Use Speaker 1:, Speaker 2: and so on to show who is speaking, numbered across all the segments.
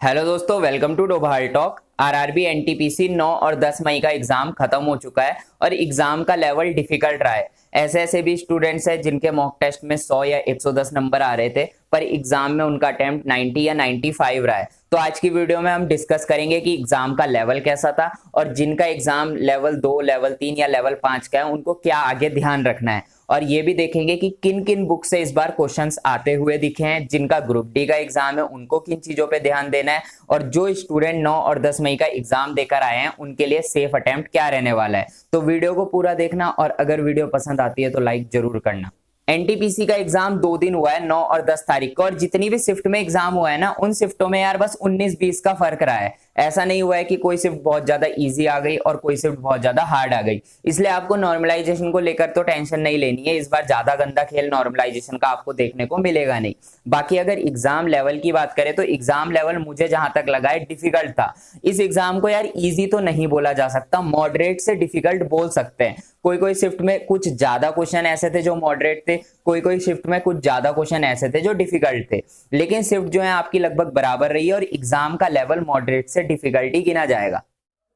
Speaker 1: Hello दोस्तों, welcome to Dobhal talk. RRB NTPC 9 और 10 मई का एग्जाम खत्म हो चुका है और एग्जाम का लेवल डिफिकल्ट रहा है। ऐसे ऐसे भी स्टूडेंट्स हैं जिनके मॉक टेस्ट में 100 या 110 नंबर आ रहे थे, पर एग्जाम में उनका अटेम्प्ट 90 या 95 रहा है। तो आज की वीडियो में हम डिस्कस करेंगे कि एग्जाम का लेवल कैसा था और जिनका एग्जाम लेवल 2, लेवल 3 या लेवल 5 का है उनको क्या आगे ध्यान रखना है। और ये भी देखेंगे कि किन किन बुक से इस बार क्वेश्चंस आते हुए दिखे हैं। जिनका ग्रुप डी का एग्जाम है उनको किन चीजों पे ध्यान देना है और जो स्टूडेंट 9 और 10 मई का एग्जाम देकर आए हैं उनके लिए सेफ अटेम्प्ट क्या रहने वाला है। तो वीडियो को पूरा देखना और अगर वीडियो पसंद आती है तो लाइक जरूर करना। एनटीपीसी का एग्जाम 2 दिन हुआ है, 9 और 10 तारीख को, और जितनी भी शिफ्ट में एग्जाम हुआ है ना उन शिफ्टों में यार बस 19-20 का फर्क रहा है। ऐसा नहीं हुआ है कि कोई शिफ्ट बहुत ज्यादा इजी आ गई और कोई शिफ्ट बहुत ज्यादा हार्ड आ गई। इसलिए आपको नॉर्मलाइजेशन को लेकर तो टेंशन नहीं लेनी है। इस बार ज्यादा गंदा खेल नॉर्मलाइजेशन का आपको देखने को मिलेगा नहीं। बाकी अगर एग्जाम लेवल की बात करें तो एग्जाम लेवल मुझे जहां तक लगा है डिफिकल्ट था। इस एग्जाम को यार इजी तो नहीं बोला जा सकता, मॉडरेट से डिफिकल्ट बोल सकते हैं। कोई कोई शिफ्ट में कुछ ज्यादा क्वेश्चन ऐसे थे जो मॉडरेट थे, कोई कोई शिफ्ट में कुछ ज्यादा क्वेश्चन ऐसे थे जो डिफिकल्ट थे, लेकिन शिफ्ट जो है आपकी लगभग बराबर रही है और एग्जाम का लेवल मॉडरेट से डिफिकल्टी गिना जाएगा।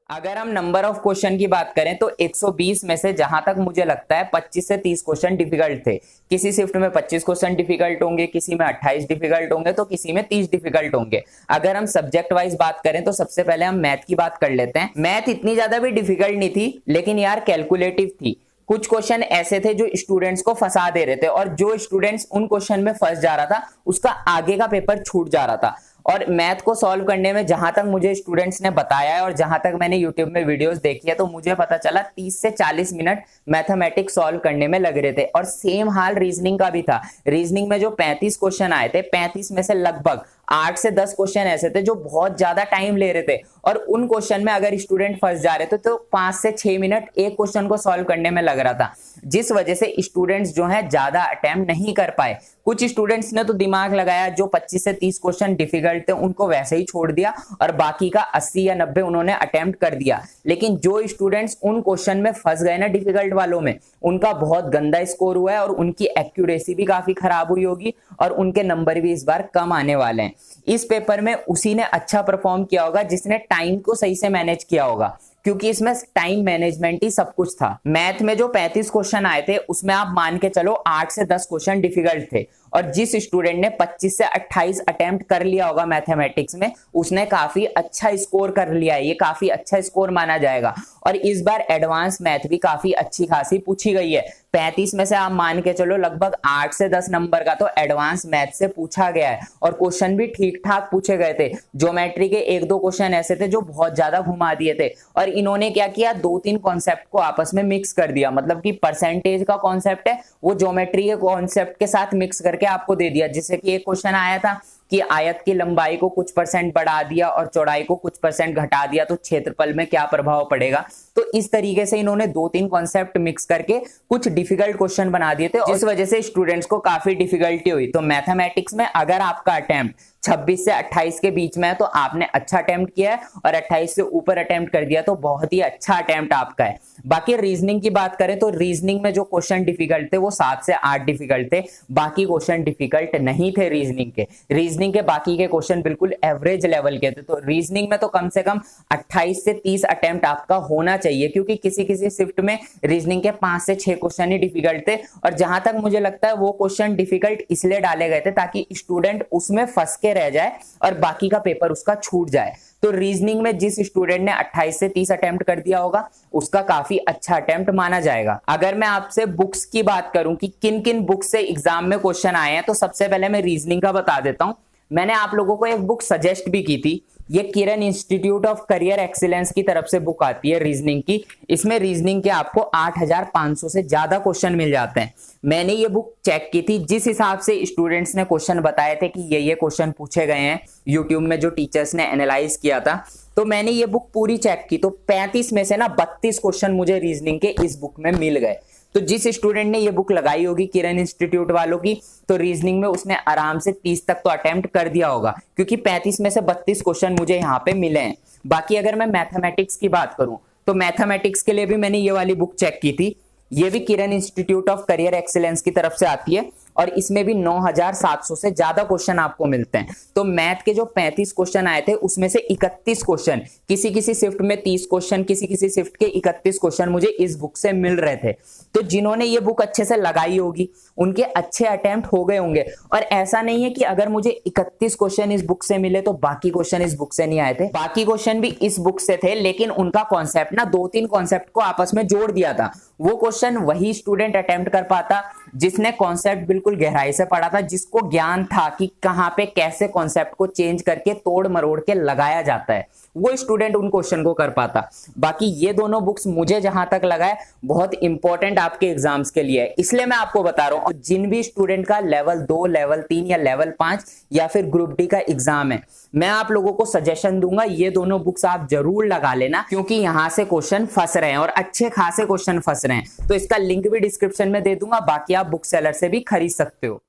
Speaker 1: अगर हम नंबर ऑफ क्वेश्चन की बात करें तो 120 में से जहां तक मुझे लगता है 25 से 30 क्वेश्चन डिफिकल्ट थे। किसी शिफ्ट में 25 क्वेश्चन डिफिकल्ट होंगे, किसी में 28 डिफिकल्ट होंगे तो किसी में 30 डिफिकल्ट होंगे। अगर हम सब्जेक्ट वाइज बात करें तो सबसे पहले हम मैथ की बात कर लेते हैं। मैथ इतनी ज्यादा भी डिफिकल्ट नहीं थी, लेकिन यार कैलकुलेटिव थी। कुछ क्वेश्चन ऐसे थे जो स्टूडेंट्स को फंसा दे रहे थे और जो स्टूडेंट्स उन क्वेश्चन में फंस जा रहा था उसका आगे का पेपर छूट जा रहा था। और मैथ को सॉल्व करने में जहां तक मुझे स्टूडेंट्स ने बताया है और जहां तक मैंने यूट्यूब में वीडियोस देखी है तो मुझे पता चला 30 से 40 मिनट मैथमेटिक्स सॉल्व करने में लग रहे थे। और सेम हाल रीजनिंग का भी था। रीजनिंग में जो 35 क्वेश्चन आए थे, 35 में से लगभग 8 से 10 क्वेश्चन ऐसे थे जो बहुत ज्यादा टाइम ले रहे थे और उन क्वेश्चन में अगर स्टूडेंट फंस जा रहे थे तो 5 से 6 मिनट एक क्वेश्चन को सॉल्व करने में लग रहा था, जिस वजह से स्टूडेंट्स जो है ज्यादा अटेम्प्ट नहीं कर पाए। कुछ स्टूडेंट्स ने तो दिमाग लगाया, जो 25 से 30 क्वेश्चन डिफिकल्ट थे उनको वैसे ही छोड़ दिया और बाकी का 80 या 90 उन्होंने अटेम्प्ट कर दिया। लेकिन जो स्टूडेंट्स उन क्वेश्चन में फंस गए ना डिफिकल्ट वालों में, उनका बहुत गंदा स्कोर हुआ है और उनकी एक्यूरेसी भी काफी खराब हुई होगी और उनके नंबर भी इस बार कम आने वाले हैं। इस पेपर में उसी ने अच्छा परफॉर्म किया होगा जिसने टाइम को सही से मैनेज किया होगा, क्योंकि इसमें टाइम मैनेजमेंट ही सब कुछ था। मैथ में जो 35 क्वेश्चन आए थे उसमें आप मान के चलो 8 से 10 क्वेश्चन डिफिकल्ट थे और जिस स्टूडेंट ने 25 से 28 अटेम्प्ट कर लिया होगा मैथमेटिक्स में उसने काफी अच्छा स्कोर कर लिया है। ये काफी अच्छा स्कोर माना जाएगा। और इस बार एडवांस मैथ भी काफी अच्छी खासी पूछी गई है। 35 में से आप मान के चलो लगभग 8 से 10 नंबर का तो एडवांस मैथ से पूछा गया है और क्वेश्चन भी ठीक ठाक पूछे गए थे। ज्योमेट्री के 1-2 क्वेश्चन ऐसे थे जो बहुत ज्यादा घुमा दिए थे और इन्होंने क्या किया, 2-3 कॉन्सेप्ट को आपस में मिक्स कर दिया। मतलब कि परसेंटेज का कॉन्सेप्ट है वो ज्योमेट्री के कॉन्सेप्ट के साथ मिक्स करके आपको दे दिया। जैसे कि एक क्वेश्चन आया था कि आयत की लंबाई को कुछ % बढ़ा दिया और चौड़ाई को कुछ % घटा दिया तो क्षेत्रफल में क्या प्रभाव पड़ेगा। तो इस तरीके से इन्होंने 2-3 कॉन्सेप्ट मिक्स करके कुछ डिफिकल्ट क्वेश्चन बना दिए थे, जिस वजह से स्टूडेंट्स को काफी डिफिकल्टी हुई। तो मैथमेटिक्स में अगर आपका अटेम्प्ट 26 से 28 के बीच में है तो आपने अच्छा अटेम्प्ट किया है और 28 से ऊपर अटेम्प्ट कर दिया तो बहुत ही अच्छा अटेम्प्ट आपका है। बाकी रीजनिंग की बात करें तो रीजनिंग में जो क्वेश्चन डिफिकल्ट थे वो 7 से 8 डिफिकल्ट थे, बाकी क्वेश्चन डिफिकल्ट नहीं थे। रीजनिंग के बाकी के क्वेश्चन बिल्कुल एवरेज लेवल के थे। तो रीजनिंग में तो कम से कम 28 से 30 अटेम्प्ट आपका होना चाहिए, क्योंकि किसी किसी शिफ्ट में रीजनिंग के 5 से 6 क्वेश्चन ही डिफिकल्ट थे और जहां तक मुझे लगता है वो क्वेश्चन डिफिकल्ट इसलिए डाले गए थे ताकि स्टूडेंट उसमें फंस के रह जाए और बाकी का पेपर उसका छूट जाए। तो रीजनिंग में जिस स्टूडेंट ने 28 से 30 अटेम्प्ट कर दिया होगा उसका काफी अच्छा अटेम्प्ट माना जाएगा। अगर मैं आपसे बुक्स की बात करूं कि किन किन बुक्स से एग्जाम में क्वेश्चन आए हैं तो सबसे पहले मैं रीजनिंग का बता देता हूं। मैंने आप लोगों को एक बुक सजेस्ट भी की थी, ये किरण इंस्टीट्यूट ऑफ करियर एक्सीलेंस की तरफ से बुक आती है रीजनिंग की। इसमें रीजनिंग के आपको 8500 से ज्यादा क्वेश्चन मिल जाते हैं। मैंने ये बुक चेक की थी, जिस हिसाब से स्टूडेंट्स ने क्वेश्चन बताए थे कि ये क्वेश्चन पूछे गए हैं यूट्यूब में जो टीचर्स ने एनालाइज किया था, तो मैंने ये बुक पूरी चेक की तो 35 में से ना 32 क्वेश्चन मुझे रीजनिंग के इस बुक में मिल गए। तो जिस स्टूडेंट ने ये बुक लगाई होगी किरण इंस्टीट्यूट वालों की, तो रीजनिंग में उसने आराम से 30 तक तो अटेम्प्ट कर दिया होगा, क्योंकि 35 में से 32 क्वेश्चन मुझे यहाँ पे मिले हैं। बाकी अगर मैं मैथमेटिक्स की बात करूं तो मैथमेटिक्स के लिए भी मैंने ये वाली बुक चेक की थी। ये भी किरण इंस्टीट्यूट ऑफ करियर एक्सीलेंस की तरफ से आती है और इसमें भी 9700 से ज्यादा क्वेश्चन आपको मिलते हैं। तो मैथ के जो 35 क्वेश्चन आए थे उसमें से 31 क्वेश्चन, किसी किसी शिफ्ट में 30 क्वेश्चन, किसी किसी शिफ्ट के 31 क्वेश्चन मुझे इस बुक से मिल रहे थे। तो जिन्होंने ये बुक अच्छे से लगाई होगी उनके अच्छे अटेम्प्ट हो गए होंगे। और ऐसा नहीं है कि अगर मुझे 31 क्वेश्चन इस बुक से मिले तो बाकी क्वेश्चन इस बुक से नहीं आए थे, बाकी क्वेश्चन भी इस बुक से थे, लेकिन उनका कॉन्सेप्ट ना 2-3 कॉन्सेप्ट को आपस में जोड़ दिया था। वो क्वेश्चन वही स्टूडेंट अटेम्प्ट कर पाता जिसने कॉन्सेप्ट बिल्कुल गहराई से पढ़ा था, जिसको ज्ञान था कि कहां पे कैसे कॉन्सेप्ट को चेंज करके तोड़ मरोड़ के लगाया जाता है, वो स्टूडेंट उन क्वेश्चन को कर पाता। बाकी ये दोनों बुक्स मुझे जहां तक लगा है बहुत इंपॉर्टेंट आपके एग्जाम्स के लिए है, इसलिए मैं आपको बता रहा हूं। जिन भी स्टूडेंट का लेवल 2, लेवल 3 या लेवल 5 या फिर ग्रुप डी का एग्जाम है, मैं आप लोगों को सजेशन दूंगा ये दोनों बुक्स आप जरूर लगा लेना, क्योंकि यहां से क्वेश्चन फंस रहे हैं और अच्छे खासे क्वेश्चन फंस रहे हैं। तो इसका लिंक भी डिस्क्रिप्शन में दे दूंगा, बाकी आप बुक सेलर से भी खरीद सकते हो।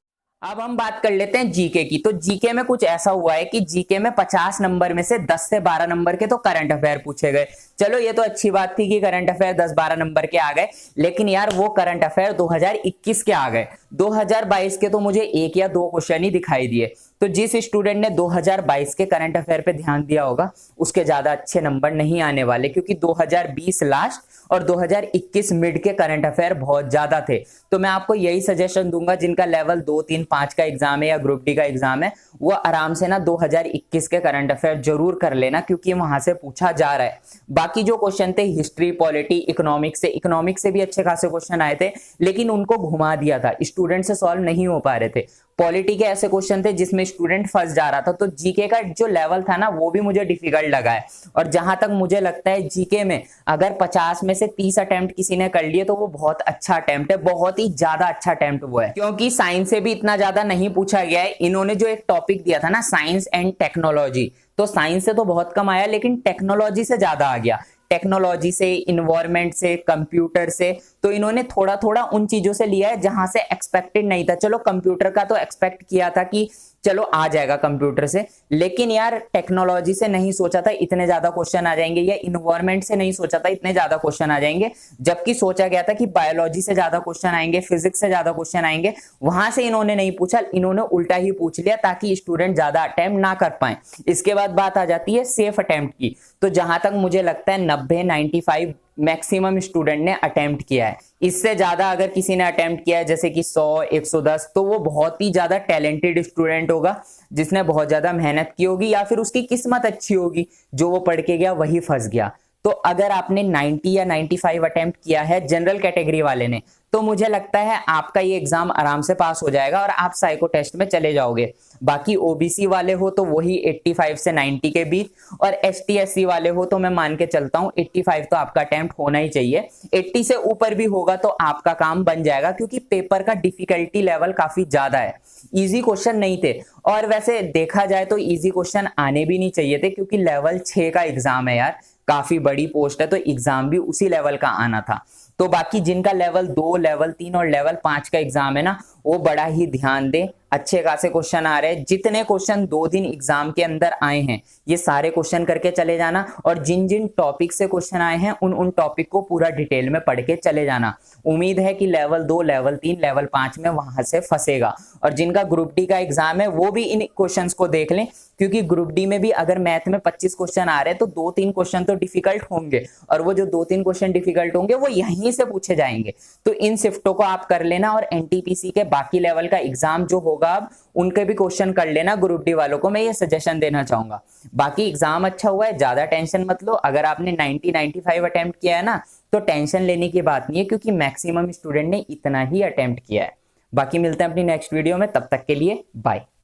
Speaker 1: अब हम बात कर लेते हैं जीके की। तो जीके में कुछ ऐसा हुआ है कि जीके में 50 नंबर में से 10 से 12 नंबर के तो करंट अफेयर पूछे गए। चलो ये तो अच्छी बात थी कि करंट अफेयर 10-12 नंबर के आ गए, लेकिन यार वो करंट अफेयर 2021 के आ गए, 2022 के तो मुझे 1 या 2 क्वेश्चन ही दिखाई दिए। तो जिस स्टूडेंट ने 2022 के करंट अफेयर पे ध्यान दिया होगा उसके ज्यादा अच्छे नंबर नहीं आने वाले, क्योंकि 2020 लास्ट और 2021 मिड के करंट अफेयर बहुत ज्यादा थे। तो मैं आपको यही सजेशन दूंगा, जिनका लेवल 2, 3, 5 का एग्जाम है या ग्रुप डी का एग्जाम है, वो आराम से ना 2021 के करंट अफेयर जरूर कर लेना, क्योंकि वहां से पूछा जा रहा है। बाकी जो क्वेश्चन थे हिस्ट्री, पॉलिटी, इकोनॉमिक्स से भी अच्छे खासे क्वेश्चन आए थे, लेकिन उनको घुमा दिया था, स्टूडेंट से सॉल्व नहीं हो पा रहे थे। पॉलिटी के ऐसे क्वेश्चन थे जिसमें स्टूडेंट फंस जा रहा था। तो जीके का जो लेवल था ना वो भी मुझे डिफिकल्ट लगा है। और जहां तक मुझे लगता है जीके में अगर 50 में से 30 अटेम्प्ट किसी ने कर लिए तो वो बहुत अच्छा अटेम्प्ट है, बहुत ही ज्यादा अच्छा अटेम्प्ट वो है, क्योंकि साइंस से भी इतना ज्यादा नहीं पूछा गया है। इन्होंने जो एक टॉपिक दिया था ना, साइंस एंड टेक्नोलॉजी, तो साइंस से तो बहुत कम आया, लेकिन टेक्नोलॉजी से ज्यादा आ गया। टेक्नोलॉजी से, इन्वायरमेंट से, कंप्यूटर से, तो इन्होंने थोड़ा थोड़ा उन चीजों से लिया है जहां से एक्सपेक्टेड नहीं था। चलो कंप्यूटर का तो एक्सपेक्ट किया था कि चलो आ जाएगा कंप्यूटर से, लेकिन यार टेक्नोलॉजी से नहीं सोचा था इतने ज्यादा क्वेश्चन आ जाएंगे, या इन्वायरमेंट से नहीं सोचा था इतने ज्यादा क्वेश्चन आ जाएंगे, जबकि सोचा गया था कि बायोलॉजी से ज्यादा क्वेश्चन आएंगे, फिजिक्स से ज्यादा क्वेश्चन आएंगे। वहां से इन्होंने नहीं पूछा, इन्होंने उल्टा ही पूछ लिया ताकि स्टूडेंट ज्यादा अटेम्प्ट ना कर पाए। इसके बाद बात आ जाती है सेफ अटेम्प्ट की। तो जहां तक मुझे लगता है 90-95 मैक्सिमम स्टूडेंट ने अटेम्प्ट किया है। इससे ज्यादा अगर किसी ने अटेम्प्ट किया है जैसे कि 100-110, तो वो बहुत ही ज्यादा टैलेंटेड स्टूडेंट होगा, जिसने बहुत ज्यादा मेहनत की होगी, या फिर उसकी किस्मत अच्छी होगी, जो वो पढ़ के गया वही फंस गया। तो अगर आपने 90 या 95 अटेम्प्ट किया है जनरल कैटेगरी वाले ने, तो मुझे लगता है आपका ये एग्जाम आराम से पास हो जाएगा और आप साइको टेस्ट में चले जाओगे। बाकी ओबीसी वाले हो तो वही 85 से 90 के बीच, और एसटी एससी वाले हो तो मैं मान के चलता हूं 85 तो आपका अटेम्प्ट होना ही चाहिए। 80 से ऊपर भी होगा तो आपका काम बन जाएगा, क्योंकि पेपर का डिफिकल्टी लेवल काफी ज्यादा है, इजी क्वेश्चन नहीं थे। और वैसे देखा जाए तो इजी क्वेश्चन आने भी नहीं चाहिए थे, क्योंकि लेवल 6 का एग्जाम है यार, काफी बड़ी पोस्ट है, तो एग्जाम भी उसी लेवल का आना था। तो बाकी जिनका लेवल 2, लेवल 3 और लेवल 5 का एग्जाम है ना, वो बड़ा ही ध्यान दें, अच्छे खासे क्वेश्चन आ रहे हैं। जितने क्वेश्चन 2 दिन एग्जाम के अंदर आए हैं ये सारे क्वेश्चन करके चले जाना, और जिन जिन टॉपिक से क्वेश्चन आए हैं उन टॉपिक को पूरा डिटेल में पढ़ के चले जाना। उम्मीद है कि लेवल 2, लेवल 3, लेवल 5 में वहां से फंसेगा। और जिनका ग्रुप डी का एग्जाम है वो भी इन क्वेश्चंस को देख लें, क्योंकि ग्रुप डी में भी अगर मैथ में 25 क्वेश्चन आ रहे हैं तो 2-3 क्वेश्चन तो डिफिकल्ट होंगे, और वो जो 2-3 क्वेश्चन डिफिकल्ट होंगे वो यहीं से पूछे जाएंगे। तो इन शिफ्टों को आप कर लेना, और एनटीपीसी के बाकी लेवल का एग्जाम जो होगा अब उनके भी क्वेश्चन कर लेना। ग्रुप डी वालों को मैं ये सजेशन देना चाहूंगा। बाकी एग्जाम अच्छा हुआ है, ज्यादा टेंशन मत लो। अगर आपने 90-95 अटेम्प्ट किया है ना, तो टेंशन लेने की बात नहीं है, क्योंकि मैक्सिमम स्टूडेंट ने इतना ही अटेम्प्ट किया है। बाकी मिलते हैं अपनी नेक्स्ट वीडियो में, तब तक के लिए बाय।